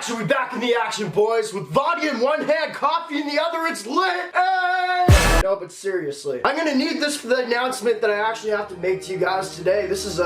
action, we back in the action, boys. With vodka in one hand, coffee in the other, it's lit. Hey! No, but seriously, I'm gonna need this for the announcement that I actually have to make to you guys today. This is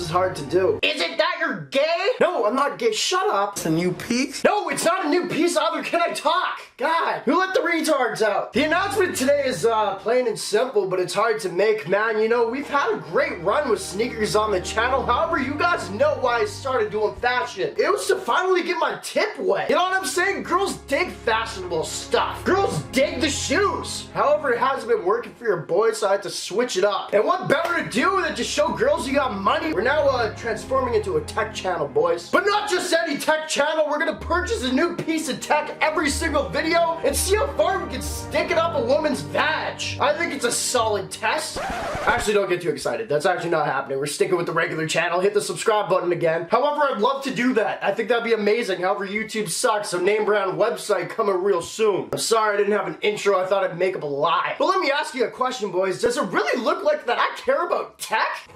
hard to do. Is it that you're gay? No, I'm not gay. Shut up. It's a new piece? No, it's not a new piece either. Can I talk? God, who let the retards out? The announcement today is plain and simple, but it's hard to make, man. You know, we've had a great run with sneakers on the channel. However, you guys know why I started doing fashion. It was to finally get my tip wet. You know what I'm saying? Girls dig fashionable stuff. Girls dig the shoes. However, it hasn't been working for your boy, so I had to switch it up. And what better to do than to show girls you got money? We're now transforming into a tech channel, boys. But not just any tech channel. We're gonna purchase a new piece of tech every single video and see how far we can stick it up a woman's vag. I think it's a solid test. Actually, don't get too excited. That's actually not happening. We're sticking with the regular channel. Hit the subscribe button again. However, I'd love to do that. I think that'd be amazing. However, YouTube sucks, so NameBran website coming real soon. I'm sorry I didn't have an intro. I thought I'd make up a lie. But let me ask you a question, boys. Does it really look like that I care about tech?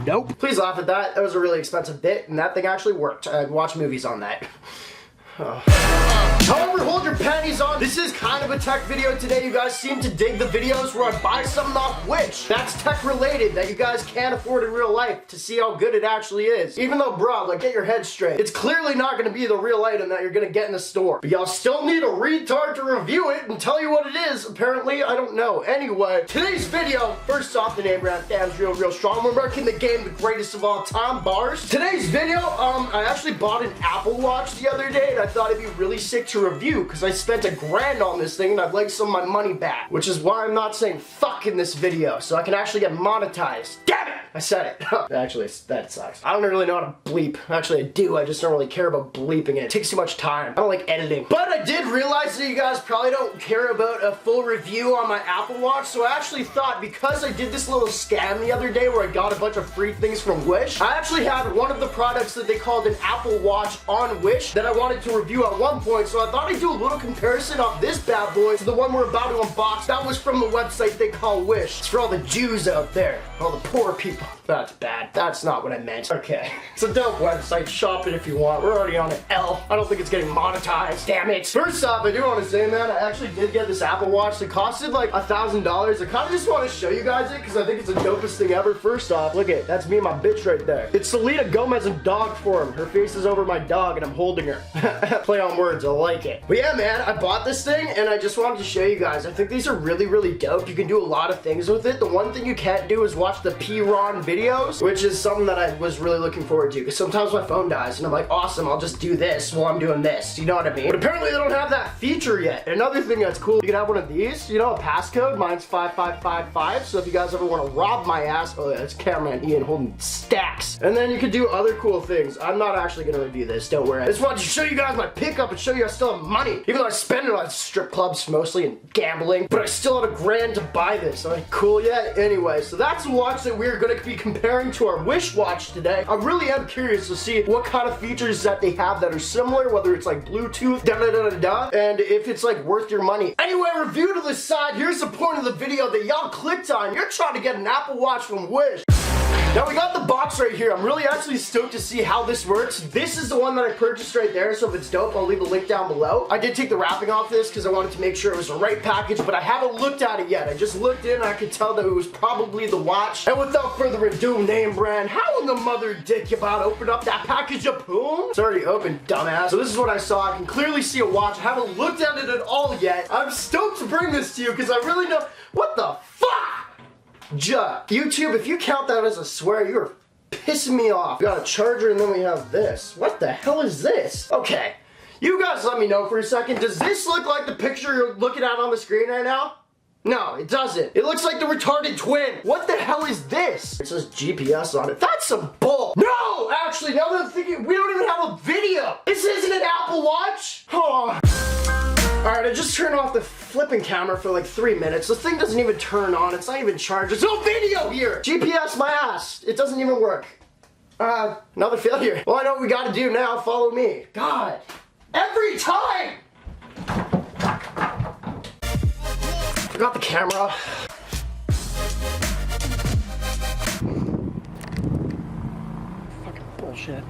Nope. Please laugh at that. That was a really expensive bit, and that thing actually worked. I'd watch movies on that. Oh. However, hold your panties on. This is kind of a tech video today. You guys seem to dig the videos where I buy something off Wish. That's tech related that you guys can't afford in real life to see how good it actually is. Even though, bro, like, get your head straight. It's clearly not going to be the real item that you're going to get in the store. But y'all still need a retard to review it and tell you what it is. Apparently, I don't know. Anyway, today's video, first off, the NameBran fans real strong. We're marking the game the greatest of all time, bars. Today's video, I actually bought an Apple Watch the other day, and I thought it'd be really sick to review because I spent $1,000 on this thing and I'd like some of my money back, which is why I'm not saying fuck in this video, so I can actually get monetized. Damn it! I said it. Actually, that sucks. I don't really know how to bleep. Actually, I do. I just don't really care about bleeping it. It takes too much time. I don't like editing. But I did realize that you guys probably don't care about a full review on my Apple Watch, so I actually thought because I did this little scam the other day where I got a bunch of free things from Wish, I actually had one of the products that they called an Apple Watch on Wish that I wanted to review at one point, so I thought I'd do a little comparison of this bad boy to the one we're about to unbox. That was from the website they call Wish. It's for all the Jews out there, all the poor people. That's bad. That's not what I meant. Okay. It's a dope website. Shop it if you want. We're already on an L. I don't think it's getting monetized. Damn it. First off, I do want to say, man, I actually did get this Apple Watch. It costed like $1,000. I kind of just want to show you guys it because I think it's the dopest thing ever. First off, look at that's me and my bitch right there. It's Selena Gomez in dog form. Her face is over my dog and I'm holding her. Play on words. I like it. But yeah, man, I bought this thing and I just wanted to show you guys. I think these are really dope. You can do a lot of things with it. The one thing you can't do is watch the P-RON videos, which is something that I was really looking forward to because sometimes my phone dies and I'm like, awesome, I'll just do this while I'm doing this. You know what I mean? But apparently they don't have that feature yet. Another thing that's cool, you can have one of these, you know, a passcode. Mine's 5555. So if you guys ever want to rob my ass, oh yeah, it's cameraman Ian holding stacks. And then you can do other cool things. I'm not actually going to review this, don't worry. I just wanted to show you guys my pickup and show you I still have money. Even though I spend it on strip clubs mostly and gambling, but I still had $1,000 to buy this. I'm like, cool yet? Anyway, so that's the watch that we're going to be comparing to our Wish watch today. I really am curious to see what kind of features that they have that are similar, whether it's like Bluetooth, and if it's like worth your money. Anyway, review to the side. Here's the point of the video that y'all clicked on. You're trying to get an Apple Watch from Wish. Now we got the box right here. I'm really actually stoked to see how this works. This is the one that I purchased right there, so if it's dope, I'll leave a link down below. I did take the wrapping off this because I wanted to make sure it was the right package, but I haven't looked at it yet. I just looked in and I could tell that it was probably the watch. And without further ado, NameBran, how in the mother dick you about to open up that package of poom? It's already open, dumbass. So this is what I saw. I can clearly see a watch. I haven't looked at it at all yet. I'm stoked to bring this to you because I really know what the fuck. YouTube, if you count that as a swear, you're pissing me off. We got a charger and then we have this. What the hell is this? Okay, you guys let me know for a second. Does this look like the picture you're looking at on the screen right now? No, it doesn't. It looks like the retarded twin. What the hell is this? It says GPS on it. That's some bull. No, actually, now that I'm thinking, we don't even have a video. This isn't an Apple Watch. Oh. Alright, I just turned off the flipping camera for like 3 minutes. The thing doesn't even turn on. It's not even charged. There's no video here! GPS my ass. It doesn't even work. Another failure. Well, I know what we gotta do now. Follow me. God. Every time! I got the camera. Fucking bullshit.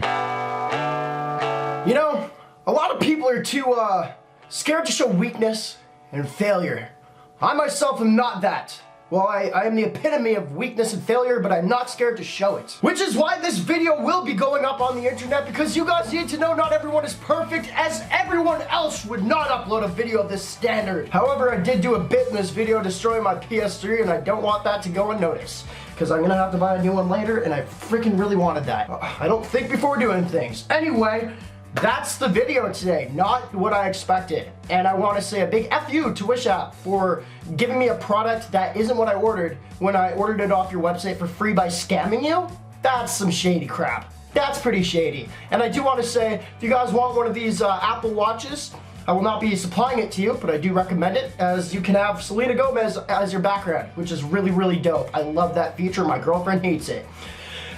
You know, a lot of people are too scared to show weakness and failure. I myself am not that. Well, I am the epitome of weakness and failure, but I'm not scared to show it. Which is why this video will be going up on the internet, because you guys need to know not everyone is perfect, as everyone else would not upload a video of this standard. However, I did do a bit in this video destroying my PS3, and I don't want that to go unnoticed, because I'm gonna have to buy a new one later, and I freaking really wanted that. I don't think before doing things. Anyway, that's the video today, not what I expected. And I want to say a big F you to WishApp for giving me a product that isn't what I ordered when I ordered it off your website for free by scamming you. That's some shady crap. That's pretty shady. And I do want to say, if you guys want one of these Apple Watches, I will not be supplying it to you, but I do recommend it, as you can have Selena Gomez as your background, which is really, really dope. I love that feature. My girlfriend hates it.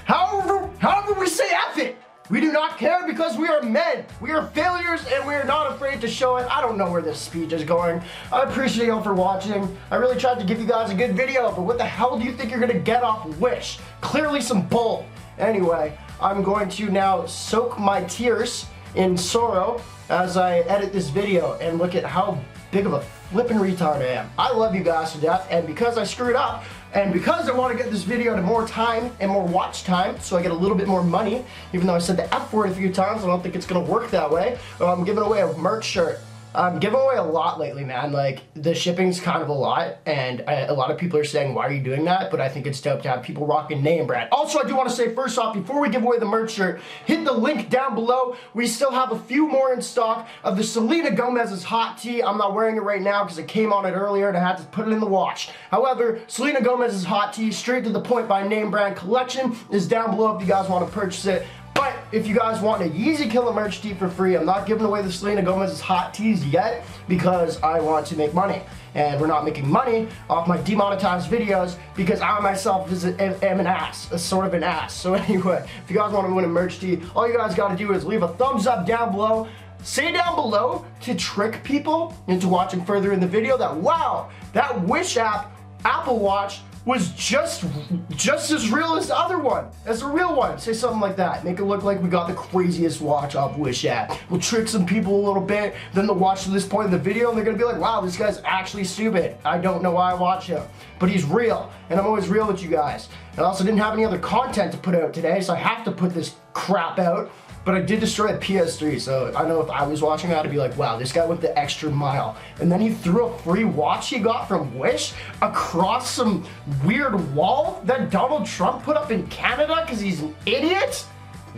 However we say F it. We do not care, because we are men. We are failures, and we are not afraid to show it. I don't know where this speech is going. I appreciate y'all for watching. I really tried to give you guys a good video, but what the hell do you think you're gonna get off Wish? Clearly some bull. Anyway, I'm going to now soak my tears in sorrow as I edit this video and look at how big of a flippin' retard I am. I love you guys to death, and because I screwed up, and because I want to get this video to more time and more watch time, so I get a little bit more money, even though I said the F word a few times, I don't think it's going to work that way. I'm giving away a merch shirt. I'm giving away a lot lately, man. Like, the shipping's kind of a lot, and a lot of people are saying, why are you doing that? But I think it's dope to have people rocking NameBran. Also, I do want to say, first off, before we give away the merch shirt, hit the link down below. We still have a few more in stock of the Selena Gomez's hot tea. I'm not wearing it right now because I came on it earlier and I had to put it in the wash. However, Selena Gomez's hot tea, straight to the point by NameBran collection, is down below if you guys want to purchase it. But if you guys want a Yeezy Killer merch tee for free, I'm not giving away the Selena Gomez's hot teas yet, because I want to make money. And we're not making money off my demonetized videos, because I myself am an ass, a sort of an ass. So anyway, if you guys want to win a merch tee, all you guys got to do is leave a thumbs up down below. Say down below to trick people into watching further in the video that, wow, that Wish app Apple Watch was just as real as the other one, as the real one. Say something like that. Make it look like we got the craziest watch off Wish app. We'll trick some people a little bit, then they'll watch to this point in the video and they're gonna be like, wow, this guy's actually stupid. I don't know why I watch him, but he's real, and I'm always real with you guys. I also didn't have any other content to put out today, so I have to put this crap out. But I did destroy the PS3, so I know if I was watching that, I'd be like, wow, this guy went the extra mile. And then he threw a free watch he got from Wish across some weird wall that Donald Trump put up in Canada because he's an idiot?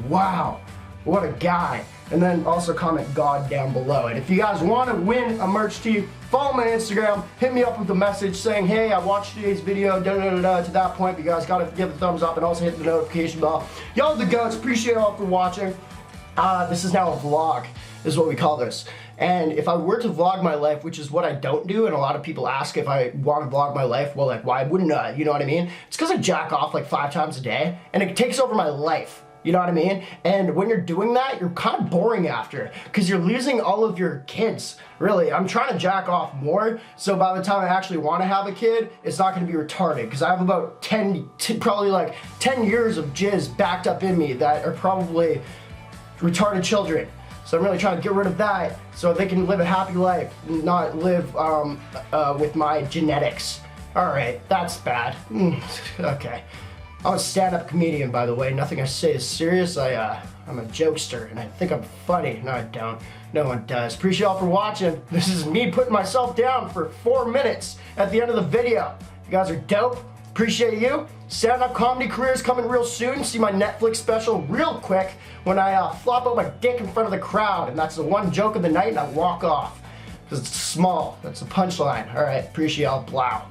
Wow, what a guy. And then also comment God down below. And if you guys want to win a merch tee, follow my Instagram, hit me up with a message saying, hey, I watched today's video, to that point. You guys gotta give a thumbs up and also hit the notification bell. Y'all the goats, appreciate y'all for watching. This is now a vlog, is what we call this. And if I were to vlog my life, which is what I don't do, and a lot of people ask if I want to vlog my life, well, like, why wouldn't I? You know what I mean? It's because I jack off like 5 times a day, and it takes over my life. You know what I mean? And when you're doing that, you're kind of boring after, because you're losing all of your kids. Really, I'm trying to jack off more, so by the time I actually want to have a kid, it's not going to be retarded, because I have about probably like 10 years of jizz backed up in me that are probably retarded children. So I'm really trying to get rid of that so they can live a happy life and not live with my genetics. Alright, that's bad. Okay. I'm a stand-up comedian, by the way. Nothing I say is serious. I'm a jokester, and I think I'm funny. No, I don't. No one does. Appreciate y'all for watching. This is me putting myself down for 4 minutes at the end of the video. You guys are dope. Appreciate you. Stand-up comedy career is coming real soon. See my Netflix special real quick when I flop out my dick in front of the crowd, and that's the one joke of the night, and I walk off. Because it's small. That's the punchline. Alright, appreciate y'all. Blow.